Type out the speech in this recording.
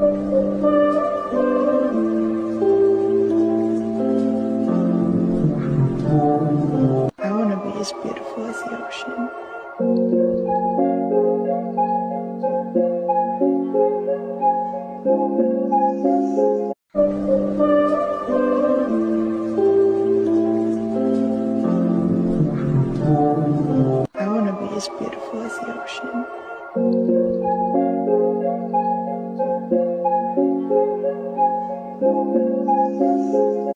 I want to be as beautiful as the ocean. I want to be as beautiful as the ocean.